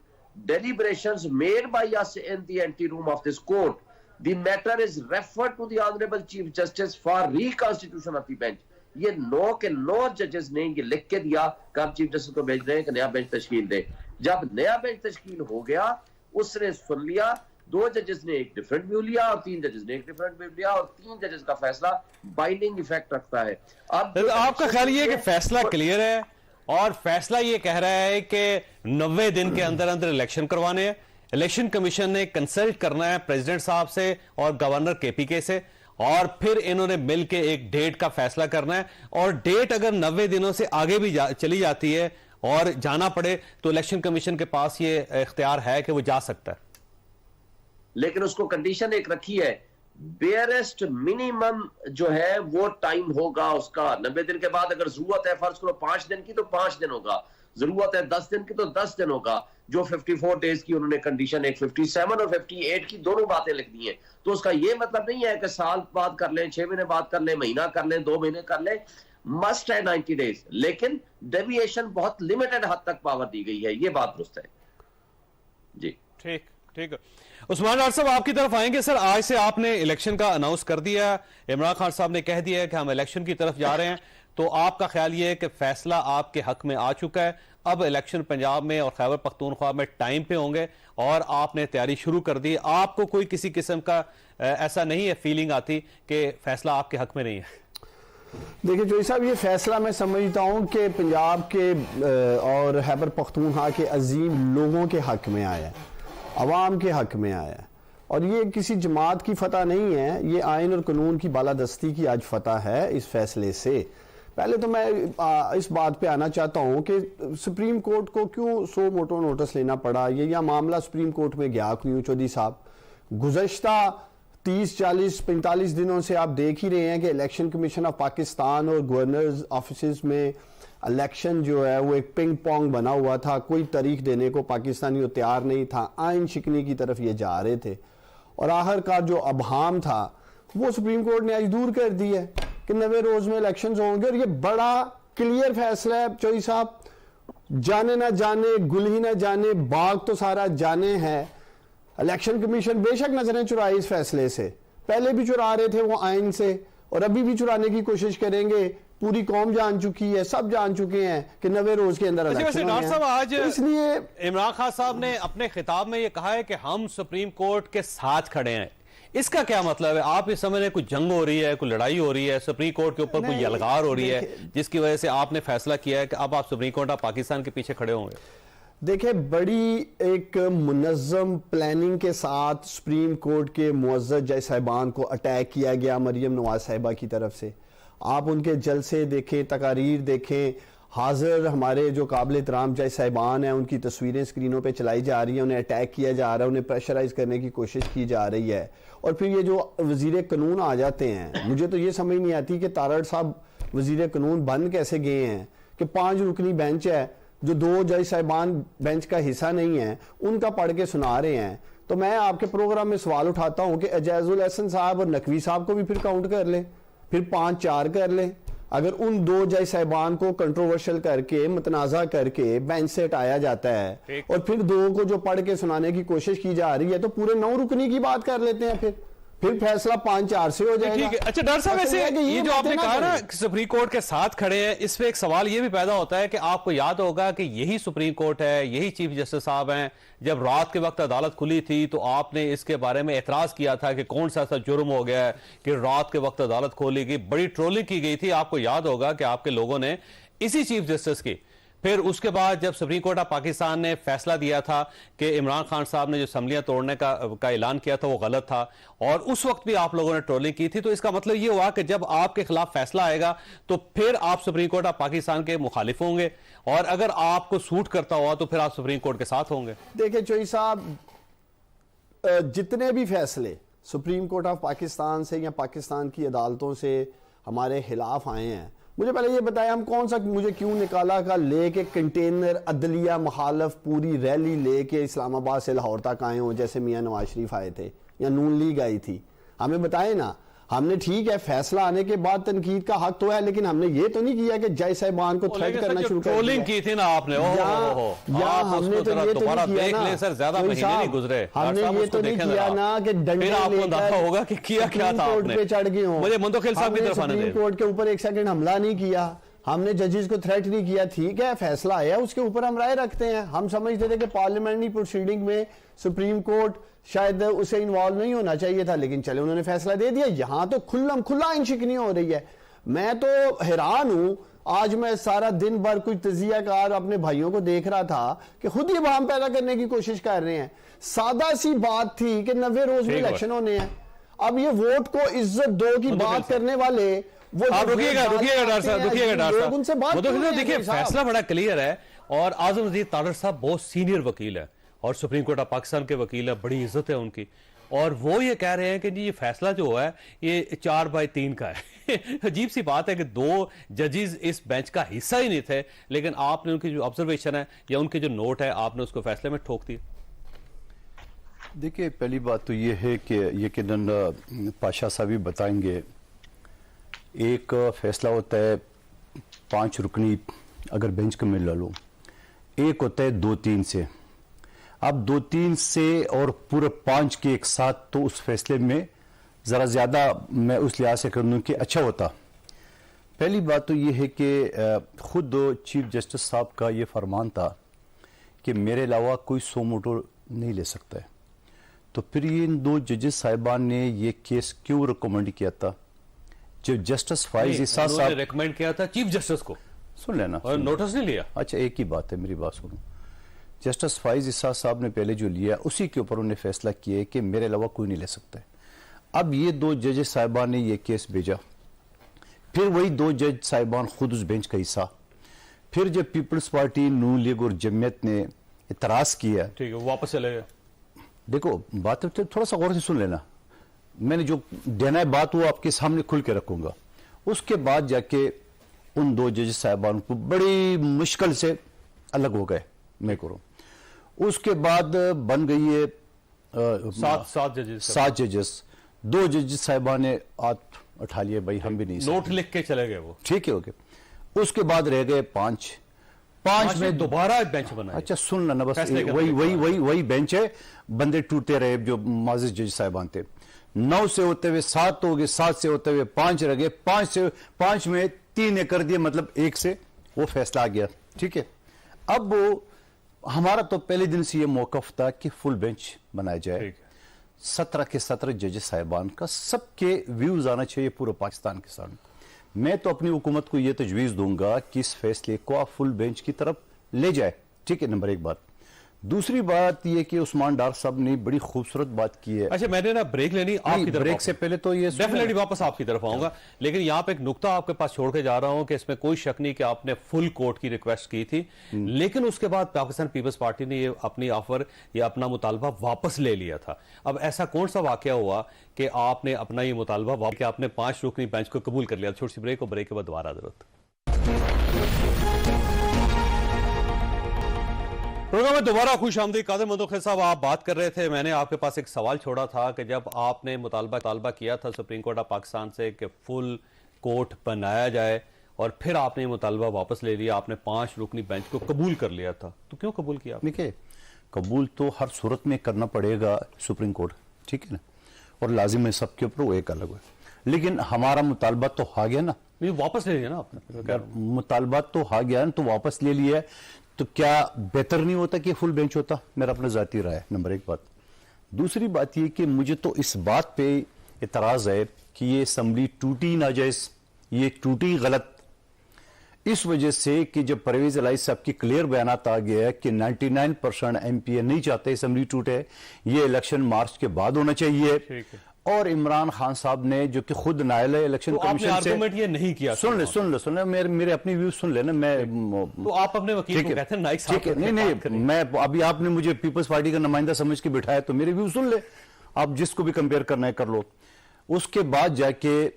deliberations made by us in the anteroom of this court, the matter is referred to the Honorable Chief Justice for reconstitution of the bench. یہ 9 کے 9 ججز نے یہ لکھ کے دیا کہ ہم چیف جسٹس کو بھیج رہے ہیں کہ نیا بینچ تشکیل دے. جب نیا بینچ تشکیل ہو گیا, اس نے سن لیا, 2 ججز نے ایک ڈیفرنٹ ویو لیا اور 3 ججز نے ایک ڈیفرنٹ ویو لیا, اور 3 ججز کا فیصلہ بائنڈنگ ایفیکٹ رکھتا ہے. اب آپ کا خیال یہ ہے کہ فیصلہ کلیئر ہے, اور فیصلہ یہ کہہ رہا ہے کہ 90 دن کے اندر اندر الیکشن کروانے ہیں. الیکشن کمیشن نے کنسلٹ کرنا ہے پریزیڈنٹ صاحب سے اور گورنر KPK سے, اور پھر انہوں نے مل کے ایک ڈیٹ کا فیصلہ کرنا ہے. اور ڈیٹ اگر 90 دنوں سے آگے بھی چلی جاتی ہے اور جانا پڑے تو الیکشن کمیشن کے پاس یہ اختیار ہے کہ وہ جا سکتا ہے. لیکن اس کو کنڈیشن ایک رکھی ہے, بیئرسٹ منیمم جو ہے وہ ٹائم ہوگا اس کا 90 دن کے بعد. اگر ضرورت ہے فرض کرو 5 دن کی تو 5 دن ہوگا, ضرورت ہے 10 دن کی تو 10 دن ہوگا. جو 54 ڈیز کی انہوں نے کنڈیشن ایک 57 اور 58 کی دونوں باتیں لکھ دی ہیں. تو اس کا یہ مطلب نہیں ہے کہ سال بعد کر لیں, 6 مہینے بعد کر لیں, مہینہ کر لیں, 2 مہینے کر لیں, مسٹ ہے 90 ڈیز. لیکن ڈیویشن بہت لمیٹڈ حد تک پاور دی گئی ہے, یہ بات درست ہے. جی ٹھیک. عثمان ڈاکٹر صاحب آپ کی طرف آئیں گے. سر آج سے آپ نے الیکشن کا اناؤنس کر دیا, عمران خان صاحب نے کہہ دیا ہے کہ ہم الیکشن کی طرف جا رہے ہیں, تو آپ کا خیال یہ ہے کہ فیصلہ آپ کے حق میں آ چکا ہے, اب الیکشن پنجاب میں اور خیبر پختونخوا میں ٹائم پہ ہوں گے اور آپ نے تیاری شروع کر دی. آپ کو کوئی کسی قسم کا ایسا نہیں ہے فیلنگ آتی کہ فیصلہ آپ کے حق میں نہیں ہے؟ دیکھیں جوئی صاحب, یہ فیصلہ میں سمجھتا ہوں کہ پنجاب کے اور خیبر پختونخوا کے عظیم لوگوں کے حق میں آیا ہے, عوام کے حق میں آیا ہے, اور یہ کسی جماعت کی فتح نہیں ہے, یہ آئین اور قانون کی بالادستی کی آج فتح ہے اس فیصلے سے. پہلے تو میں اس بات پہ آنا چاہتا ہوں کہ سپریم کورٹ کو کیوں سو موٹو نوٹس لینا پڑا. یہ معاملہ سپریم کورٹ میں گیا کیوں چودھری صاحب؟ گزشتہ 30, 40, 45 دنوں سے آپ دیکھ ہی رہے ہیں کہ الیکشن کمیشن آف پاکستان اور گورنرز آفیسز میں الیکشن جو ہے وہ ایک پنگ پونگ بنا ہوا تھا. کوئی تاریخ دینے کو پاکستانی تیار نہیں تھا, آئین شکنی کی طرف یہ جا رہے تھے, اور آخر کا جو ابہام تھا وہ سپریم کورٹ نے آج دور کر دی ہے کہ 90 روز میں الیکشنز ہوں گے. اور یہ بڑا کلیئر فیصلہ ہے چوئی صاحب, جانے نہ جانے, گل ہی نہ جانے, باغ تو سارا جانے ہے. الیکشن کمیشن بے شک نظریں چرائے اس فیصلے سے, پہلے بھی چرا رہے تھے وہ آئین سے, اور ابھی بھی چرانے کی کوشش کریں گے. پوری قوم جان چکی ہے, سب جان چکے ہیں کہ 90 روز کے اندر الیکشن ڈاکٹر صاحب آج اس لیے عمران خان صاحب نے اپنے خطاب میں یہ کہا ہے کہ ہم سپریم کورٹ کے ساتھ کھڑے ہیں. اس کا کیا مطلب ہے؟ آپ اس سمجھ رہے ہیں کوئی جنگ ہو رہی ہے, کوئی لڑائی ہو رہی ہے, سپریم کورٹ کے اوپر کوئی یلغار ہو رہی ہے جس کی وجہ سے آپ نے فیصلہ کیا ہے کہ اب آپ سپریم کورٹ آف پاکستان کے پیچھے کھڑے ہوں گے؟ دیکھیں, بڑی ایک منظم پلاننگ کے ساتھ سپریم کورٹ کے معزز جج صاحبان کو اٹیک کیا گیا مریم نواز صاحبہ کی طرف سے. آپ ان کے جلسے دیکھیں, تقاریر دیکھیں, حاضر ہمارے جو قابل احترام جج صاحبان ہیں ان کی تصویریں سکرینوں پہ چلائی جا رہی ہیں, انہیں اٹیک کیا جا رہا ہے, انہیں پریشرائز کرنے کی کوشش کی جا رہی ہے. اور پھر یہ جو وزیر قانون آ جاتے ہیں, مجھے تو یہ سمجھ نہیں آتی کہ تارڑ صاحب وزیر قانون بن کیسے گئے ہیں کہ 5 رکنی بینچ ہے, جو 2 جج صاحبان بینچ کا حصہ نہیں ہیں, ان کا پڑھ کے سنا رہے ہیں. تو میں آپ کے پروگرام میں سوال اٹھاتا ہوں کہ اعجاز الحسن صاحب اور نقوی صاحب کو بھی پھر کاؤنٹ کر لیں, پھر 5-4 کر لیں. اگر ان 2 جج صاحبان کو کنٹروورشل کر کے, متنازع کر کے بینچ سے ہٹایا جاتا ہے اور پھر 2 کو جو پڑھ کے سنانے کی کوشش کی جا رہی ہے, تو پورے 9 رکنی کی بات کر لیتے ہیں. پھر فیصلہ 5-4 سے ہو جائے گا. ٹھیک ہے. اچھا ڈاکٹر صاحب ویسے یہ جو آپ نے کہا نا سپریم کورٹ کے ساتھ کھڑے ہیں, اس پہ ایک سوال یہ بھی پیدا ہوتا ہے کہ آپ کو یاد ہوگا کہ یہی سپریم کورٹ ہے, یہی چیف جسٹس صاحب ہیں, جب رات کے وقت عدالت کھلی تھی تو آپ نے اس کے بارے میں اعتراض کیا تھا کہ کون سا ایسا جرم ہو گیا ہے کہ رات کے وقت عدالت کھولی گئی, بڑی ٹرولنگ کی گئی تھی. آپ کو یاد ہوگا کہ آپ کے لوگوں نے اسی چیف جسٹس کی. پھر اس کے بعد جب سپریم کورٹ آف پاکستان نے فیصلہ دیا تھا کہ عمران خان صاحب نے جو اسمبلیاں توڑنے کا اعلان کیا تھا وہ غلط تھا, اور اس وقت بھی آپ لوگوں نے ٹرولنگ کی تھی, تو اس کا مطلب یہ ہوا کہ جب آپ کے خلاف فیصلہ آئے گا تو پھر آپ سپریم کورٹ آف پاکستان کے مخالف ہوں گے, اور اگر آپ کو سوٹ کرتا ہوا تو پھر آپ سپریم کورٹ کے ساتھ ہوں گے. دیکھیں چوئی صاحب, جتنے بھی فیصلے سپریم کورٹ آف پاکستان سے یا پاکستان کی عدالتوں سے ہمارے خلاف آئے ہیں, مجھے پہلے یہ بتایا ہم کون سا مجھے کیوں نکالا کا لے کے کنٹینر عدلیہ مخالف پوری ریلی لے کے اسلام آباد سے لاہور تک آئے ہوں جیسے میاں نواز شریف آئے تھے یا نون لیگ آئی تھی. ہمیں بتائیں نا, ہم نے ٹھیک ہے فیصلہ آنے کے بعد تنقید کا حق تو ہے, لیکن ہم نے یہ تو نہیں کیا کہ جج صاحبان کو تھریٹ کرنا شروع کر دیا. ٹرولنگ کی تھی نا آپ نے, یا ہم نے تو یہ تو نہیں کیا نا, زیادہ مہینے نہیں گزرے, ہم نے یہ تو نہیں کیا نا کہ ڈنڈے لے کر ہوگا کہ کیا کیا تھا آپ نے, پہ چڑھ گئے ہوں. مجھے منتخب صاحب کی طرف آنے دیں. سپریم کورٹ کے اوپر ایک سیکنڈ حملہ نہیں کیا, ہم نے ججز کو تھریٹ نہیں کیا. ٹھیک ہے فیصلہ آیا اس کے اوپر ہم رائے رکھتے ہیں. ہم سمجھتے تھے کہ پارلیمنٹری پروسیڈنگ میں سپریم کورٹ شاید اسے انوالو نہیں ہونا چاہیے تھا, لیکن چلے انہوں نے فیصلہ دے دیا. یہاں تو کھلا انشکنی ہو رہی ہے. میں تو حیران ہوں, آج میں سارا دن بھر کچھ تجزیہ کار اپنے بھائیوں کو دیکھ رہا تھا کہ خود ہی ابہام پیدا کرنے کی کوشش کر رہے ہیں. سادہ سی بات تھی کہ 90 روز میں الیکشن ہونے ہیں, اب یہ ووٹ کو عزت دو کی بات کرنے والے آپ رکیے گا ڈاکٹر صاحب. دیکھیے فیصلہ بڑا کلیئر ہے, اور اعظم عزیز تارڑ صاحب بہت سینئر وکیل ہے اور سپریم کورٹ آف پاکستان کے وکیل ہے, بڑی عزت ہے ان کی, اور وہ یہ کہہ رہے ہیں کہ جی یہ فیصلہ جو ہے یہ 4/3 کا ہے. عجیب سی بات ہے کہ 2 ججز اس بینچ کا حصہ ہی نہیں تھے, لیکن آپ نے ان کی جو آبزرویشن ہے یا ان کے جو نوٹ ہے آپ نے اس کو فیصلے میں ٹھوک دیا. دیکھیے پہلی بات تو یہ ہے کہ یقیناً پاشا صاحب بھی بتائیں گے, ایک فیصلہ ہوتا ہے 5 رکنی اگر بینچ کا میں لے لوں, ایک ہوتا ہے 2-3 سے. اب 2-3 سے اور پورے 5 کے ایک ساتھ, تو اس فیصلے میں ذرا زیادہ میں اس لحاظ سے کر دوں کہ اچھا ہوتا. پہلی بات تو یہ ہے کہ خود چیف جسٹس صاحب کا یہ فرمان تھا کہ میرے علاوہ کوئی سو موٹو نہیں لے سکتا ہے, تو پھر یہ ان 2 ججز صاحبان نے یہ کیس کیوں ریکمینڈ کیا تھا؟ جو جسٹس فائز عیسیٰ صاحب نے ریکمینڈ کیا تھا چیف جسٹس کو, سن لینا اور نوٹس نہیں لیا. اچھا ایک ہی بات ہے, میری بات سنو. جسٹس فائز عیسیٰ صاحب نے پہلے جو لیا اسی کے اوپر انہوں نے فیصلہ کیا ہے کہ میرے علاوہ کوئی نہیں لے سکتا ہے. اب یہ 2 جج صاحبان نے یہ کیس بھیجا, پھر وہی 2 جج صاحبان خود اس بینچ کا حصہ, پھر جب پیپلز پارٹی, نون لیگ اور جمعیت نے اعتراض کیا, ٹھیک ہے واپس چلے گئے. دیکھو بات تھوڑا سا غور سے سن لینا, میں نے جو دینا ہے بات وہ آپ کے سامنے کھل کے رکھوں گا. اس کے بعد جا کے ان 2 جج صاحبان کو بڑی مشکل سے الگ ہو گئے, میں کروں. اس کے بعد بن گئی ہے 7 ججز. 2 جج صاحبان نے ہاتھ اٹھا لیے, بھائی ہم بھی نہیں, نوٹ لکھ کے چلے گئے وہ, ٹھیک ہے, ہو گئے. اس کے بعد رہ گئے 5 میں دوبارہ بینچ بنا. اچھا سن لینا بس, وہی بینچ ہے, بندے ٹوٹتے رہے جو معزز جج صاحبان تھے. 9 سے ہوتے ہوئے 7 ہو گئے, 7 سے ہوتے ہوئے 5 رہ گئے, 5 میں 3 نے کر دیا, مطلب 1 سے وہ فیصلہ آ گیا. ٹھیک ہے, اب ہمارا تو پہلے دن سے یہ موقف تھا کہ فل بینچ بنایا جائے. 17 کے 17 جج صاحبان کا سب کے ویوز آنا چاہیے پورے پاکستان کے سامنے. میں تو اپنی حکومت کو یہ تجویز دوں گا کہ اس فیصلے کو آپ فل بینچ کی طرف لے جائے. ٹھیک ہے, نمبر 1 بات. دوسری بات یہ کہ عثمان ڈار صاحب نے بڑی خوبصورت بات کی ہے. اچھا میں نے نا بریک لینی, آپ کی طرف بریک سے پہلے تو یہ ڈیفینیٹلی واپس آپ کی طرف آؤں گا, لیکن یہاں پہ ایک نقطہ آپ کے پاس چھوڑ کے جا رہا ہوں کہ اس میں کوئی شک نہیں کہ آپ نے فل کورٹ کی ریکویسٹ کی تھی, لیکن اس کے بعد پاکستان پیپلز پارٹی نے یہ اپنی آفر یا اپنا مطالبہ واپس لے لیا تھا. اب ایسا کون سا واقعہ ہوا کہ آپ نے اپنا یہ مطالبہ واپس, کہ آپ نے 5 رکنی بینچ کو قبول کر لیا؟ چھوٹی سی بریک, اور بریک کے بعد دوبارہ ضرورت. پروگرام میں دوبارہ خوش آمدید. قادر منتخب صاحب آپ بات کر رہے تھے, میں نے آپ کے پاس ایک سوال چھوڑا تھا کہ جب آپ نے مطالبہ کیا تھا سپریم کورٹ آف پاکستان سے کہ فل کورٹ بنایا جائے, اور پھر آپ نے یہ مطالبہ واپس لے لیا, آپ نے 5 رکنی بینچ کو قبول کر لیا تھا, تو کیوں قبول کیا؟ دیکھیں قبول تو ہر صورت میں کرنا پڑے گا سپریم کورٹ, ٹھیک ہے نا. اور لازم ہے سب کے اوپر وہ ایک الگ ہے، لیکن ہمارا مطالبہ تو آ گیا نا، واپس لے لیا نا آپ نے، مطالبات تو آ گیا نا تو واپس لے لیا ہے، تو کیا بہتر نہیں ہوتا کہ فل بینچ ہوتا؟ میرا اپنا ذاتی رائے ہے، نمبر ایک بات۔ دوسری بات یہ کہ مجھے تو اس بات پہ اعتراض ہے کہ یہ اسمبلی ٹوٹی ناجائز، یہ ٹوٹی غلط، اس وجہ سے کہ جب پرویز الہی صاحب کی کلیئر بیانات آ گیا ہے کہ 99% ایم پی اے نہیں چاہتے اسمبلی ٹوٹے، یہ الیکشن مارچ کے بعد ہونا چاہیے، اور عمران خان صاحب نے جو کہ خود نائل الیکشن کمیشن سے یہ نہیں کیا، سن لے میرے اپنی ویو سن لینا، میں تو آپ اپنے وکیل کو کہتے ہیں نائک صاحب، نہیں میں ابھی آپ نے مجھے پیپلز پارٹی کا نمائندہ سمجھ کے بٹھایا تو میرے ویو سن لے، آپ جس کو بھی کمپیئر کرنا ہے کر لو۔ اس کے بعد جا کے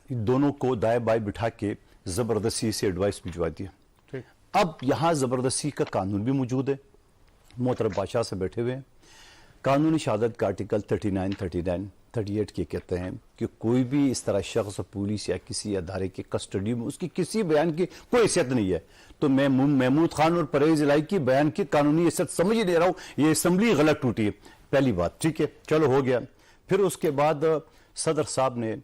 دونوں کو دائیں بائیں بٹھا کے زبردستی سے ایڈوائس بھجوا دیا۔ اب یہاں زبردستی کا قانون بھی موجود ہے، محترم بادشاہ سے بیٹھے ہوئے ہیں، قانونی شہادت کا آرٹیکل 38 کے کہتے ہیں کہ کوئی بھی اس طرح شخص پولیس یا کسی ادارے کی کسٹڈی میں اس کی کسی بیان کی کوئی حیثیت نہیں ہے، تو میں محمود خان اور پرویز الہی کی بیان کی قانونی حیثیت سمجھ ہی نہیں رہا ہوں، یہ اسمبلی غلط ٹوٹی ہے، پہلی بات، ٹھیک ہے چلو ہو گیا۔ پھر اس کے بعد صدر صاحب نے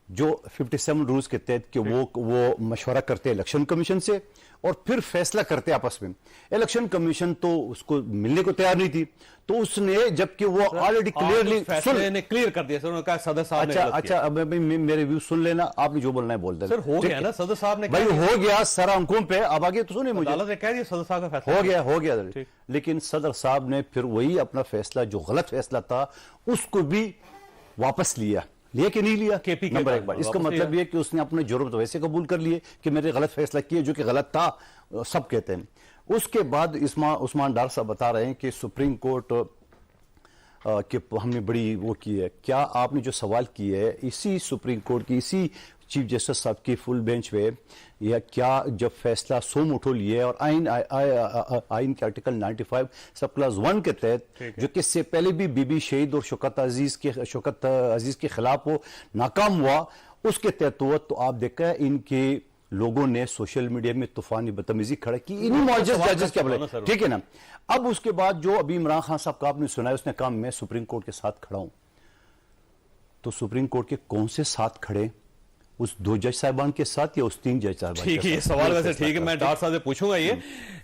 جو 57 رولز کے تحت کہ وہ مشورہ کرتے الیکشن کمیشن سے اور پھر فیصلہ کرتے آپس میں، الیکشن کمیشن تو اس کو ملنے کو تیار نہیں تھی، تو اس نے جبکہ وہ آلریڈی کلیئرلی کلیئر کر دیا، انہوں نے کہا صدر صاحب نے اچھا اب میرے ویو سن لینا، آپ نے جو بولنا ہے بول دینا، سر ہو گیا نا، صدر صاحب نے بھائی ہو گیا سر آنکھوں پہ، اب آگے تو سنیں مجھے، عدالت نے کہہ دیا صدر صاحب کا فیصلہ ہو گیا لیکن صدر صاحب نے پھر وہی اپنا فیصلہ جو غلط فیصلہ تھا اس کو بھی واپس لیا کہ نہیں لیا، نمبر ایک بات، اس کا مطلب یہ کہ اس نے اپنے جرم تو ویسے قبول کر لیے کہ میرے غلط فیصلہ کیے جو کہ غلط تھا، سب کہتے ہیں۔ اس کے بعد عثمان ڈار صاحب بتا رہے ہیں کہ سپریم کورٹ کہ ہم نے بڑی وہ کی ہے، کیا آپ نے جو سوال کی ہے اسی سپریم کورٹ کی اسی چیف جسٹس صاحب کی فل بینچ پہ، یا کیا جب فیصلہ سوم اٹھو لیے اور آئین کے آرٹیکل 95 سب کلاس 1 کے تحت جو کہ اس سے پہلے بھی بی بی شہید اور شوکت عزیز کے خلاف وہ ناکام ہوا، اس کے تحت ہوا، تو آپ دیکھا ان کے لوگوں نے سوشل میڈیا میں طوفانی بدتمیزی کھڑا کی انہی معجز ججز کے بلے، ٹھیک ہے نا۔ اب اس کے بعد جو ابھی عمران خان صاحب کا آپ نے سنا ہے، اس نے کہا میں سپریم کورٹ کے ساتھ کھڑا ہوں، تو سپریم کورٹ کے کون سے ساتھ کھڑے، اس 2 جج صاحبان کے ساتھ یا اس 3 جج صاحبان کے ساتھ؟ ٹھیک ہے، یہ سوال ویسے ٹھیک ہے، میں ڈاکٹر صاحب سے پوچھوں گا یہ،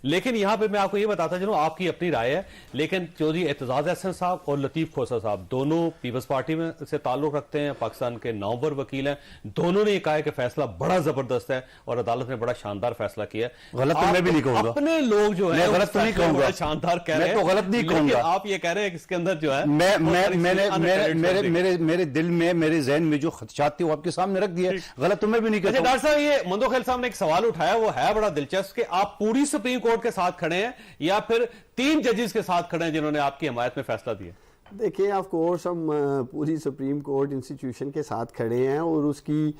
لیکن یہاں پہ میں آپ کو یہ بتاتا چلوں، آپ کی اپنی رائے ہے، لیکن چودھری اعتزاز احسن صاحب اور لطیف کھوسہ صاحب دونوں پیپلز پارٹی میں سے تعلق رکھتے ہیں، پاکستان کے نامور وکیل ہیں، دونوں نے یہ کہا ہے کہ فیصلہ بڑا زبردست ہے اور عدالت نے بڑا شاندار فیصلہ کیا ہے۔ غلط تو میں بھی نہیں کہوں گا، اپنے لوگ جو ہیں غلط تو نہیں کہوں گا، شاندار کہہ رہے ہیں، میں تو غلط نہیں کہوں گا، آپ یہ کہہ رہے ہیں کہ اس کے اندر جو ہے میرے دل میں میرے ذہن میں جو خدشات تھے وہ آپ کے سامنے رکھ دیا، غلط تو میں بھی نہیں کہتا۔ ڈاکٹر صاحب یہ مندوخیل صاحب نے ایک سوال اٹھایا، وہ ہے بڑا دلچسپ، کہ آپ پوری سپریم کورٹ کے ساتھ کھڑے ہیں یا پھر 3 ججز کے ساتھ کھڑے ہیں جنہوں نے آپ کی حمایت میں فیصلہ دیا؟ دیکھیں آف کورس ہم پوری سپریم کورٹ انسٹیٹیوشن کے ساتھ کھڑے ہیں اور اس کی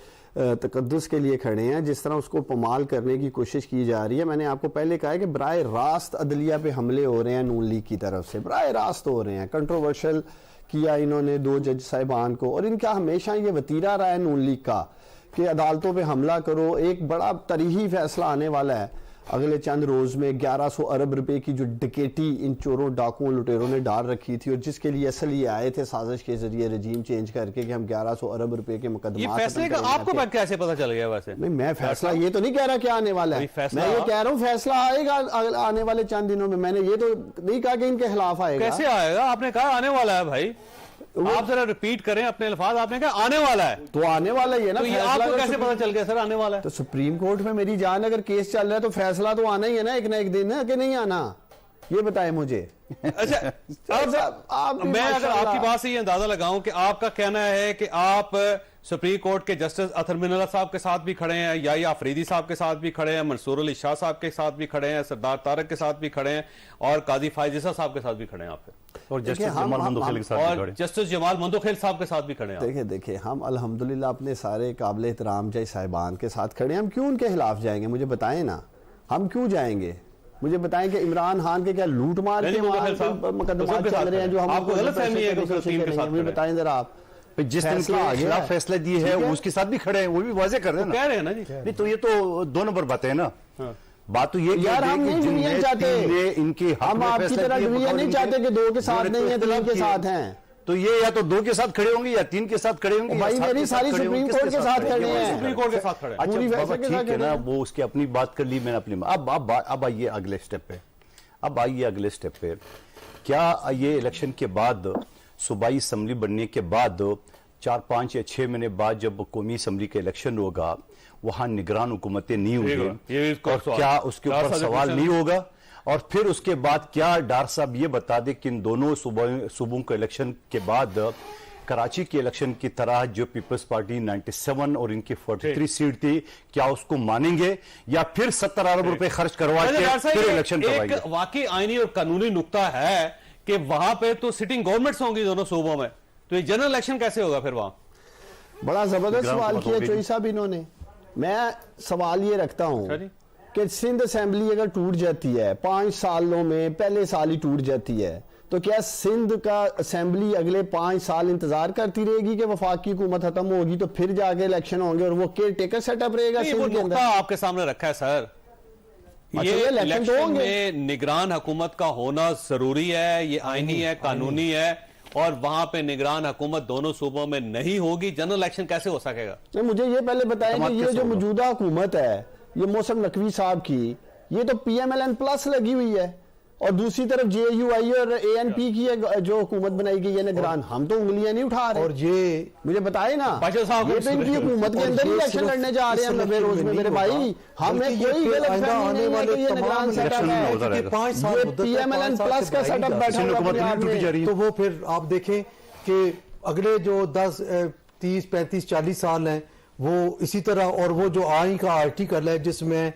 تقدس کے لیے کھڑے ہیں، جس طرح اس کو پامال کرنے کی کوشش کی جا رہی ہے۔ میں نے آپ کو پہلے کہا ہے کہ براہ راست عدلیہ پہ حملے ہو رہے ہیں نون لیگ کی طرف سے، براہ راست ہو رہے ہیں، کنٹروورشل کیا انہوں نے 2 جج صاحبان کو، اور ان کا ہمیشہ یہ وتیرہ رہا ہے نون لیگ کا کہ عدالتوں پہ حملہ کرو۔ ایک بڑا تاریخی فیصلہ آنے والا ہے اگلے چند روز میں، 1100 ارب روپے کی جو ڈکیٹی ان چوروں ڈاکوؤں لٹیروں نے ڈال رکھی تھی، اور جس کے لیے اصل یہ آئے تھے سازش کے ذریعے رجیم چینج کر کے کہ ہم 1100 ارب روپے کے مقدمات۔ یہ فیصلے کا آپ کو کیسے پتہ چل گیا؟ ویسے میں فیصلہ یہ تو نہیں کہہ رہا کہ آنے والا ہے، میں یہ کہہ رہا ہوں فیصلہ آئے گا آنے والے چند دنوں میں، میں نے یہ تو نہیں کہا کہ ان کے خلاف آئے گا۔ کیسے آئے گا؟ آپ نے کہا آنے والا ہے بھائی، آپ ذرا ریپیٹ کریں اپنے الفاظ، آپ نے کہا آنے والا ہے، تو آنے والا ہی ہے نا۔ تو یہ آپ کو کیسے پتہ چل گیا سر آنے والا ہے؟ تو سپریم کورٹ میں میری جان اگر کیس چل رہا ہے تو فیصلہ تو آنا ہی ہے نا ایک نہ ایک دن، کہ نہیں آنا، یہ بتائیں مجھے۔ اچھا میں اگر آپ کی بات سے یہ اندازہ لگاؤں کہ آپ کا کہنا ہے کہ آپ سپریم کورٹ کے جسٹس اطہر من اللہ صاحب کے ساتھ بھی کھڑے ہیں، یا آفریدی صاحب کے ساتھ بھی کھڑے ہیں، منصور علی شاہ صاحب کے ساتھ بھی کھڑے ہیں، سردار طارق کے ساتھ بھی کھڑے ہیں، اور قاضی فائز عیسیٰ صاحب کے ساتھ بھی کھڑے ہیں آپ، اور جسٹس جمال مندوخیل کے ساتھ بھی کھڑے ہیں، جسٹس جمال مندوخیل صاحب کے ساتھ بھی کھڑے ہیں۔ دیکھیں ہم الحمدللہ اپنے سارے قابل احترام جج صاحبان کے ساتھ کھڑے ہیں، ہم کیوں ان کے خلاف جائیں گے؟ مجھے بتائیں نا، ہم کیوں جائیں گے؟ مجھے بتائیں کہ عمران خان کے کیا لوٹ مار کے مقدمات چل رہے ہیں جو ہم آپ کو غلط فہمی ہے؟ مجھے بتائیں ذرا آپ، جس دن کے خلاف فیصلہ دیے ہے اس کے ساتھ بھی کھڑے ہیں، وہ بھی واضح کر رہے ہیں، کہہ رہے ہیں نا جی۔ نہیں تو یہ تو 2 نمبر باتیں ہیں نا، بات تو یہ یار ہم نہیں ڈویژن چاہتے، ہم آپ کی طرح ڈویژن نہیں چاہتے کہ 2 کے ساتھ نہیں ہیں 3 کے ساتھ ہیں، تو یہ یا تو 2 کے ساتھ کھڑے ہوں گے یا 3 کے ساتھ کھڑے ہوں گے. بھائی میری ساری سپریم کورٹ کے ساتھ کھڑے ہیں. سپریم کورٹ کے ساتھ کھڑے ہیں. اچھا بابا ٹھیک ہے نا, وہ اس کی اپنی بات کر لی میں نے اپنی. اب آئیے اگلے سٹیپ پہ. کیا یہ الیکشن کے بعد صوبائی اسمبلی بننے کے بعد 4, 5 یا 6 مہینے بعد جب قومی اسمبلی کا الیکشن ہوگا وہاں نگران حکومتیں نہیں ہوں گی, اور کیا اس کے اوپر سوال نہیں ہوگا؟ اور پھر اس کے بعد کیا ڈار صاحب یہ بتا دے کہ ان دونوں صوبوں کے الیکشن کے بعد کراچی کے الیکشن کی طرح جو پیپلز پارٹی 97 اور ان کی 43 سیٹ تھی, کیا اس کو مانیں گے یا پھر 70 ارب روپے خرچ کروا کے پھر الیکشن کروائیں گے؟ ایک واقعی آئینی اور قانونی نقطہ ہے کہ وہاں پہ تو سٹنگ گورنمنٹس ہوں گی دونوں صوبوں میں, تو یہ جنرل الیکشن کیسے ہوگا پھر وہاں؟ بڑا زبردست سوال کیا چوئی صاحب انہوں نے. میں سوال یہ رکھتا ہوں کہ سندھ اسمبلی اگر ٹوٹ جاتی ہے 5 سالوں میں, پہلے سال ہی ٹوٹ جاتی ہے, تو کیا سندھ کا اسمبلی اگلے 5 سال انتظار کرتی رہے گی کہ وفاقی حکومت ختم ہوگی تو پھر جا کے الیکشن ہوں گے اور وہ کیئر ٹیکر سیٹ اپ رہے گا سندھ کے اندر؟ آپ کے سامنے رکھا ہے سر, یہ الیکشن میں نگران حکومت کا ہونا ضروری ہے, یہ آئینی ہے, قانونی ہے, اور وہاں پہ نگران حکومت دونوں صوبوں میں نہیں ہوگی. جنرل الیکشن کیسے ہو سکے گا؟ مجھے یہ پہلے بتائیں کہ یہ جو موجودہ حکومت ہے یہ محسن نقوی صاحب کی, یہ تو P M L N plus لگی ہوئی ہے, اور دوسری طرف جے یو آئی اور اے این پی کی جو حکومت بنائی گئی ہے نگران, ہم تو انگلیاں نہیں اٹھا رہے. اور یہ مجھے بتائے نا, یہ تو ان کی حکومت کے اندر ہی الیکشن لڑنے جا رہے ہیں 90 روز میں میرے بھائی. ہمیں کوئی غلط فہمی نہیں ہے کہ یہ نگران سیٹ اپ ہے, یہ P M L N plus کا سیٹ اپ بیٹھا ہوا اپنے آپ میں. تو وہ پھر آپ دیکھیں کہ اگلے جو 10, 30, 35, 40 سال ہیں وہ اسی طرح, اور وہ جو آئین کا آرٹیکل ہے جس میں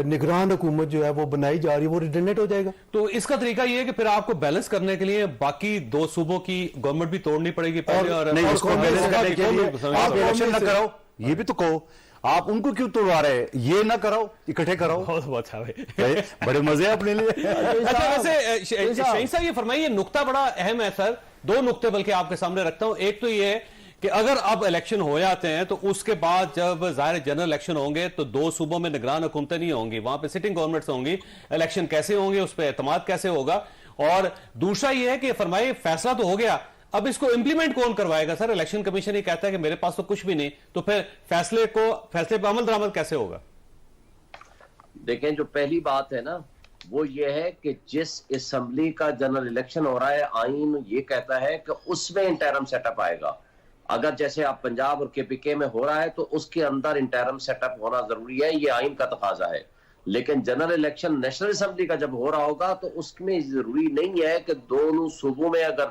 نگران حکومت جو ہے وہ بنائی جا رہی ہے وہ ریڈنڈنٹ ہو جائے گا. تو اس کا طریقہ یہ ہے کہ پھر آپ کو بیلنس کرنے کے لیے باقی 2 صوبوں کی گورنمنٹ بھی توڑنی پڑے گی پہلے, اور نہیں اس کو بیلنس کرنے کے لیے آپ الیکشن نہ کراؤ, یہ بھی تو کہو. آپ ان کو کیوں توڑوا رہے ہیں؟ یہ نہ کراؤ, اکٹھے کراؤ. بڑے مزے ہیں اپنے لیے. اچھا ویسے شہین صاحب یہ فرمائیے, نقطہ بڑا اہم ہے سر, 2 نقطے بلکہ آپ کے سامنے رکھتا ہوں. ایک تو یہ ہے کہ اگر اب الیکشن ہو جاتے ہیں تو اس کے بعد جب ظاہر جنرل الیکشن ہوں گے تو 2 صوبوں میں نگران حکومتیں نہیں ہوں گی, وہاں پہ سٹنگ گورنمنٹس ہوں گی. الیکشن کیسے ہوں گے, اس پہ اعتماد کیسے ہوگا؟ اور دوسرا یہ ہے کہ فرمائے فیصلہ تو ہو گیا, اب اس کو امپلیمنٹ کون کروائے گا؟ سر الیکشن کمیشن ہی کہتا ہے کہ میرے پاس تو کچھ بھی نہیں, تو پھر فیصلے پہ عمل درآمد کیسے ہوگا؟ دیکھیں جو پہلی بات ہے نا وہ یہ ہے کہ جس اسمبلی کا جنرل الیکشن ہو رہا ہے, آئین یہ کہتا ہے کہ اس میں انٹرم سیٹ اپ آئے گا. اگر جیسے آپ پنجاب اور کے پی کے میں ہو رہا ہے تو اس کے اندر انٹرم سیٹ اپ ہونا ضروری ہے, یہ آئین کا تقاضا ہے. لیکن جنرل الیکشن نیشنل اسمبلی کا جب ہو رہا ہوگا تو اس میں ضروری نہیں ہے کہ دونوں صوبوں میں اگر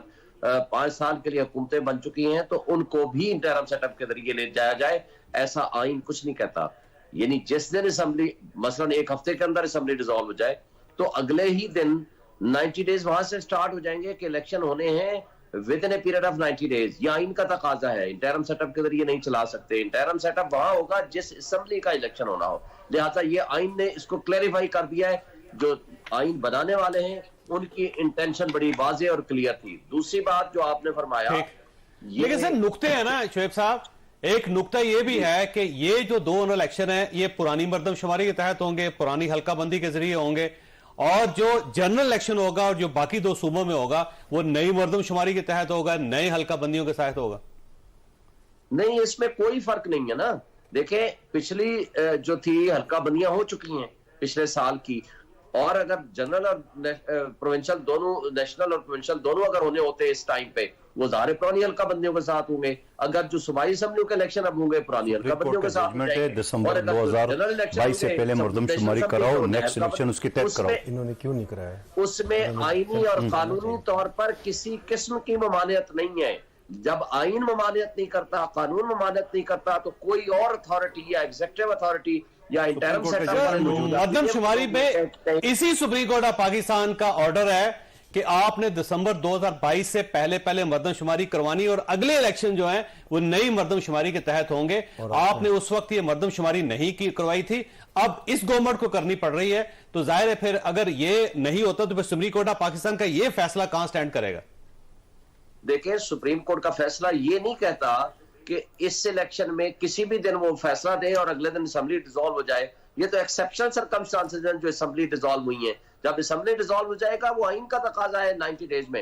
5 سال کے لیے حکومتیں بن چکی ہیں تو ان کو بھی انٹرم سیٹ اپ کے ذریعے لے جایا جائے. ایسا آئین کچھ نہیں کہتا. یعنی جس دن اسمبلی مثلا 1 ہفتے کے اندر اسمبلی ڈیزالو ہو جائے تو اگلے ہی دن 90 ڈیز وہاں سے سٹارٹ ہو جائیں گے کہ الیکشن ہونے ہیں within a period of 90 days. یہ آئین کا تقاضا ہے, انٹرم سیٹ اپ کے ذریعے نہیں چلا سکتے. انٹرم سیٹ اپ وہاں ہوگا جس اسمبلی کا الیکشن ہونا ہو. لہٰذا یہ آئین نے اس کو کلیریفائی کر دیا ہے. جو آئین بنانے والے ہیں ان کی انٹینشن بڑی واضح اور کلیئر تھی. دوسری بات جو آپ نے فرمایا, لیکن سر نقطے ہیں نا شعیب صاحب, ایک نقطہ یہ بھی ہے کہ یہ جو 2 الیکشن ہیں یہ پرانی مردم شماری کے تحت ہوں گے, پرانی حلقہ بندی کے ذریعے ہوں گے, اور جو جنرل الیکشن ہوگا اور جو باقی 2 صوبوں میں ہوگا وہ نئی مردم شماری کے تحت ہوگا, نئے حلقہ بندیوں کے تحت ہوگا. نہیں اس میں کوئی فرق نہیں ہے نا. دیکھیں پچھلی جو تھی حلقہ بندیاں ہو چکی ہیں پچھلے سال کی, اور اگر جنرل اور پروونشل دونوں, نیشنل اور پروونشل دونوں اگر ہونے ہوتے اس ٹائم پہ, وہ ظاہر پرانی حلقہ بندیوں کے ساتھ ہوں گے. اگر جو صوبائی اسمبلیوں کے الیکشن اب ہوں گے پرانی حلقہ بندیوں کے ساتھ ہوں گے. دسمبر 2022 سے پہلے مردم شماری کراؤ, نیکسٹ الیکشن اس کے تحت کراؤ. انہوں نے کیوں نہیں کرایا؟ اس میں آئینی اور قانونی طور پر کسی قسم کی ممانعت نہیں ہے. جب آئین ممانعت نہیں کرتا, قانون ممانعت نہیں کرتا, تو کوئی اور اتھارٹی یا ایگزیکٹو اتھارٹی یا انٹرم سیٹ اپ مردم شماری پہ اسی سپریم کورٹ آف پاکستان کا آرڈر ہے کہ آپ نے دسمبر 2022 سے پہلے مردم شماری کروانی, اور اگلے الیکشن جو ہیں وہ نئی مردم شماری کے تحت ہوں گے. آپ نے اس وقت یہ مردم شماری نہیں کروائی تھی, اب اس گورنمنٹ کو کرنی پڑ رہی ہے. تو ظاہر ہے پھر اگر یہ نہیں ہوتا تو پھر سپریم کورٹ آف پاکستان کا یہ فیصلہ کہاں سٹینڈ کرے گا؟ دیکھیں سپریم کورٹ کا فیصلہ یہ نہیں کہتا کہ اس الیکشن میں کسی بھی دن وہ فیصلہ دے اور اگلے دن اسمبلی ڈیزالو ہو جائے. یہ تو ایکسیپشنل سرکمسٹانسز ہیں جو اسمبلی ڈیزالو ہوئی ہیں. جب اسمبلی ڈیزالو ہو جائے گا وہ آئین کا تقاضا ہے 90 ڈیز میں.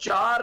4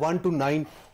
1 to 9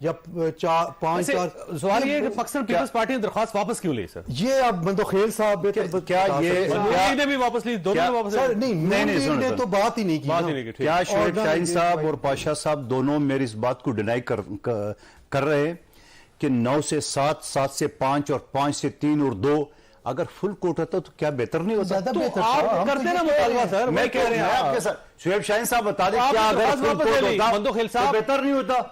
یا پانچ چار. سوال یہ ہے کہ پاکستان پیپلز پارٹی نے درخواست واپس کیوں لی سر؟ یہ اب مندوخیل صاحب کیا یہ نے بھی واپس لی؟ دونوں نے واپس لی؟ نہیں نے تو بات ہی نہیں کی. کیا شعیب شاہین صاحب اور پاشا صاحب دونوں میری اس بات کو ڈینائی کر رہے ہیں کہ 9 سے 7, 7 سے 5 اور 5 سے 3 اور 2 اگر فل کوٹ ہوتا تو کیا بہتر نہیں ہوتا؟ زیادہ بہتر آپ کرتے نا مطالبہ سر. میں کہہ رہے ہیں آپ کے ساتھ شعیب شاہین صاحب بتا دیں کیا اگر فل کوٹ ہوتا مندوخیل تو صاحب بہتر نہیں ہوتا؟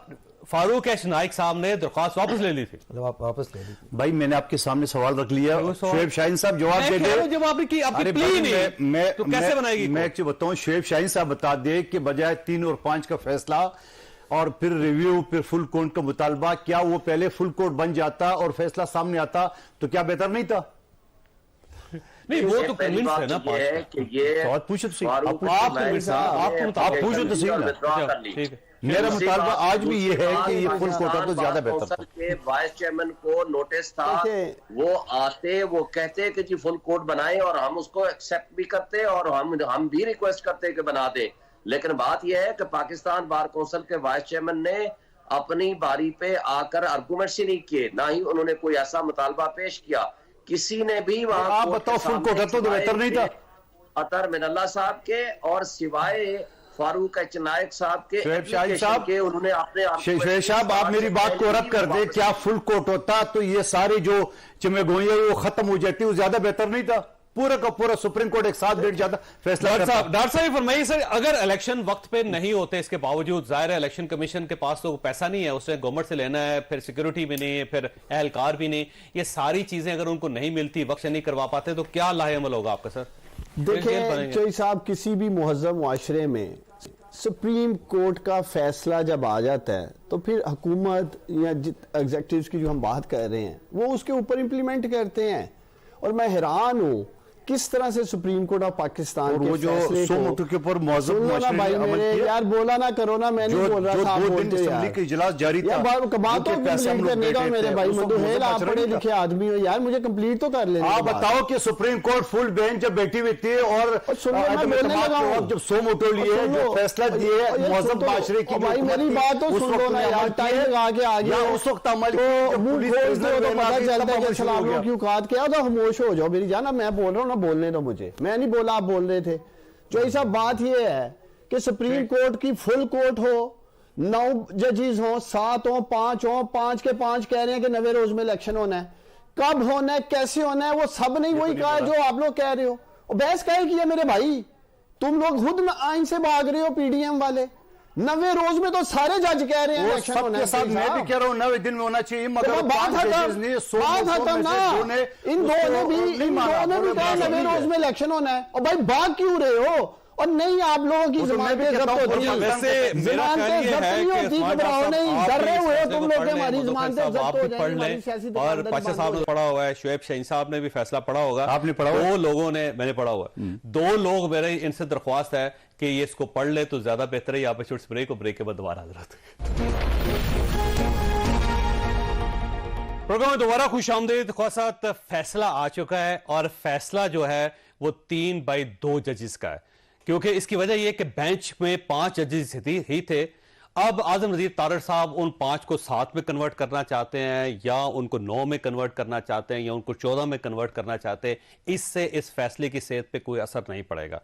فاروق ایش نائک صاحب نے درخواست واپس لے لی تھی. واپس لے لی بھائی میں نے آپ کے سامنے سوال رکھ لیا. شعیب شاہین صاحب جواب دے دیں. جب آپ کی پلی نہیں تو کیسے بنائے گی؟ میں ایک چیز بتاؤں, شعیب شاہین صاحب بتا دے کہ بجائے 3 اور 5 کا فیصلہ اور پھر ریویو پھر فل کوٹ کا مطالبہ, کیا وہ پہلے فل کوٹ بن جاتا اور فیصلہ سامنے آتا تو کیا بہتر نہیں تھا؟ نہیں وہ تو کنونس ہے نا. سوال پوچھو تو صحیح. آپ پوچھو تو صحیح نا. میرا مطالبہ آج بھی یہ ہے کہ یہ فل کوٹا تو زیادہ بہتر تھا. وائس چیئرمین کو نوٹس تھا, وہ آتے وہ کہتے کہ جی فل کوٹ بنائیں اور ہم اس کو ایکسپٹ بھی کرتے اور ہم بھی ریکویسٹ کرتے کہ بنا دیں. لیکن بات یہ ہے کہ پاکستان بار کونسل کے وائس چیئرمین نے اپنی باری پہ آ کر آرگومنٹس ہی نہیں کیے, نہ ہی انہوں نے کوئی ایسا مطالبہ پیش کیا. کسی نے بھی وہاں آپ بتاؤ فل کوٹا تو بہتر نہیں تھا اطہر من اللہ صاحب کے اور سوائے فاروق ایچ نائک صاحب کے شعیب شاہین صاحب کے انہوں نے اپنے شعیب صاحب آپ میری بات کو رد کر دیں. کیا فل کوٹ ہوتا تو یہ ساری جو چمے گوئیاں وہ ختم ہو جاتی, وہ زیادہ بہتر نہیں تھا؟ پورا کا پورا سپریم کورٹ ایک ساتھ بیٹھ جاتا فیصلہ. ڈاکٹر صاحب فرمائیے سر, اگر الیکشن وقت پہ نہیں ہوتے اس کے باوجود, ظاہر ہے الیکشن کمیشن کے پاس تو پیسہ نہیں ہے, اس نے گورنمنٹ سے لینا ہے, پھر سیکیورٹی بھی نہیں ہے, پھر اہلکار بھی نہیں, یہ ساری چیزیں اگر ان کو نہیں ملتی, وقت سے نہیں کروا پاتے, تو کیا لاہ عمل ہوگا آپ کا سر؟ دیکھیں چوئی صاحب, کسی بھی مہذب معاشرے میں سپریم کورٹ کا فیصلہ جب آ جاتا ہے تو پھر حکومت یا ایگزیکٹیوز کی جو ہم بات کر رہے ہیں وہ اس کے اوپر امپلیمنٹ کرتے ہیں. اور میں حیران ہوں کس طرح سے سپریم کورٹ آف پاکستان کے فیصلے کو موٹو کے اوپر معذب معاشرے بھائی میرے یار بولا نہ کرو نا, میں نہیں بول رہا تھا, آپ بولتے اسمبلی کا اجلاس جاری تھا. بات تو کمپلیٹ کرنے کا میرے بھائی مندوحیل, آپ پڑھے لکھے آدمی ہو یار, مجھے کمپلیٹ تو کر لینا. آپ بتاؤ کہ سپریم کورٹ فل بینچ جب بیٹھی ہوئی تھی اور جب سو موٹو لیے جو فیصلہ دیے معذب معاشرے کی, بھائی میری بات تو سن لو نا یار, ٹائم لگا کے آ گیا اس وقت عمل پتا چلتا ہے کہ سلاموں کی اوقات کیا تھا. خاموش ہو جاؤ میری جانا, میں بول رہا ہوں نا, بولنے دو مجھے, میں نہیں بولا, آپ بول رہے تھے. جو ایسا بات یہ ہے کہ سپریم کورٹ کی فل کورٹ ہو, 9 ججز ہوں, 7 ہوں, 5 ہوں, 5 کے 5 کہہ رہے ہیں کہ 90 روز میں الیکشن ہونا ہے. کب ہونا ہے, کیسے ہونا ہے, وہ سب نہیں وہی کہا جو آپ لوگ کہہ رہے ہو. اور بحث کہے کیا میرے بھائی, تم لوگ خود آئین سے بھاگ رہے ہو, پی ڈی ایم والے. 90 روز میں تو سارے جج کہہ رہے ہیں الیکشن ہونا ہے. میں بھی کہہ رہا ہوں 90 دن میں ہونا چاہیے, مگر بات ختم نا, ان دو نے بھی کہا 90 روز میں الیکشن ہونا ہے. اور بھائی بھاگ کیوں رہے ہو؟ اور نہیں, آپ لوگوں کی ضمانتیں ضبط ہوتی ہیں, ضمانتیں ضبط نہیں ہوتی, گھبراؤ نہیں, ڈر رہے ہوئے ہو تم لوگ کہ ہماری ضمانتیں ضبط ہو جائیں, ہماری سیاسی اور پاشا صاحب نے پڑھا ہوا ہے, شعیب شاہین صاحب نے بھی فیصلہ پڑھا ہوگا, آپ نے پڑھا ہوا ہے؟ 2 لوگوں نے, میں نے پڑھا ہوا ہے, 2 لوگ میرے ان سے درخواست ہے کہ یہ اس کو پڑھ لے تو زیادہ بہتر ہے. آپ چھوٹس بریک, اور بریک کے بعد دوبارہ حضرات. پروگرام میں دوبارہ خوش آمدید. خواصات فیصلہ آ چکا ہے, اور فیصلہ جو ہے وہ 3/2 ججز کا ہے, کیونکہ اس کی وجہ یہ کہ بینچ میں 5 ججز ہی تھے. اب اعظم نذیر تارڑ صاحب ان 5 کو 7 میں کنورٹ کرنا چاہتے ہیں, یا ان کو 9 میں کنورٹ کرنا چاہتے ہیں, یا ان کو 14 میں کنورٹ کرنا چاہتے ہیں. اس سے اس فیصلے کی صحت پہ کوئی اثر نہیں پڑے گا.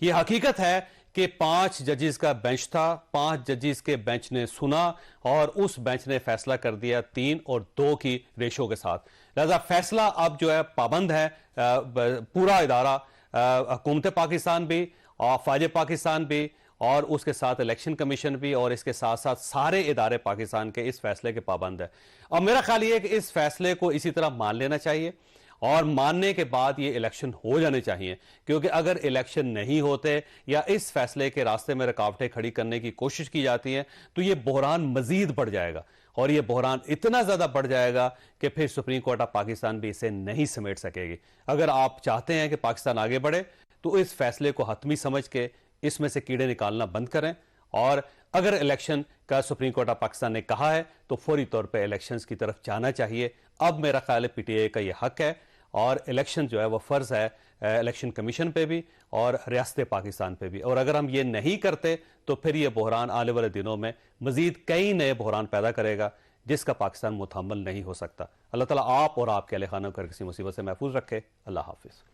یہ حقیقت ہے کہ 5 ججز کا بینچ تھا, 5 ججز کے بینچ نے سنا, اور اس بینچ نے فیصلہ کر دیا 3 اور 2 کی ریشو کے ساتھ. لہذا فیصلہ اب جو ہے پابند ہے پورا ادارہ, حکومت پاکستان بھی, اور فوج پاکستان بھی, اور اس کے ساتھ الیکشن کمیشن بھی, اور اس کے ساتھ ساتھ سارے ادارے پاکستان کے اس فیصلے کے پابند ہے. اور میرا خیال یہ ہے کہ اس فیصلے کو اسی طرح مان لینا چاہیے, اور ماننے کے بعد یہ الیکشن ہو جانے چاہیے, کیونکہ اگر الیکشن نہیں ہوتے یا اس فیصلے کے راستے میں رکاوٹیں کھڑی کرنے کی کوشش کی جاتی ہیں تو یہ بحران مزید بڑھ جائے گا, اور یہ بحران اتنا زیادہ بڑھ جائے گا کہ پھر سپریم کورٹ آف پاکستان بھی اسے نہیں سمیٹ سکے گی. اگر آپ چاہتے ہیں کہ پاکستان آگے بڑھے تو اس فیصلے کو حتمی سمجھ کے اس میں سے کیڑے نکالنا بند کریں, اور اگر الیکشن کا سپریم کورٹ آف پاکستان نے کہا ہے تو فوری طور پہ الیکشنز کی طرف جانا چاہیے. اب میرا خیال ہے پی ٹی آئی کا یہ حق ہے, اور الیکشن جو ہے وہ فرض ہے الیکشن کمیشن پہ بھی اور ریاست پاکستان پہ بھی. اور اگر ہم یہ نہیں کرتے تو پھر یہ بحران آنے والے دنوں میں مزید کئی نئے بحران پیدا کرے گا. جس کا پاکستان متحمل نہیں ہو سکتا۔ اللہ تعالیٰ آپ اور آپ کے اہل خانہ کو کسی مصیبت سے محفوظ رکھے۔ اللہ حافظ۔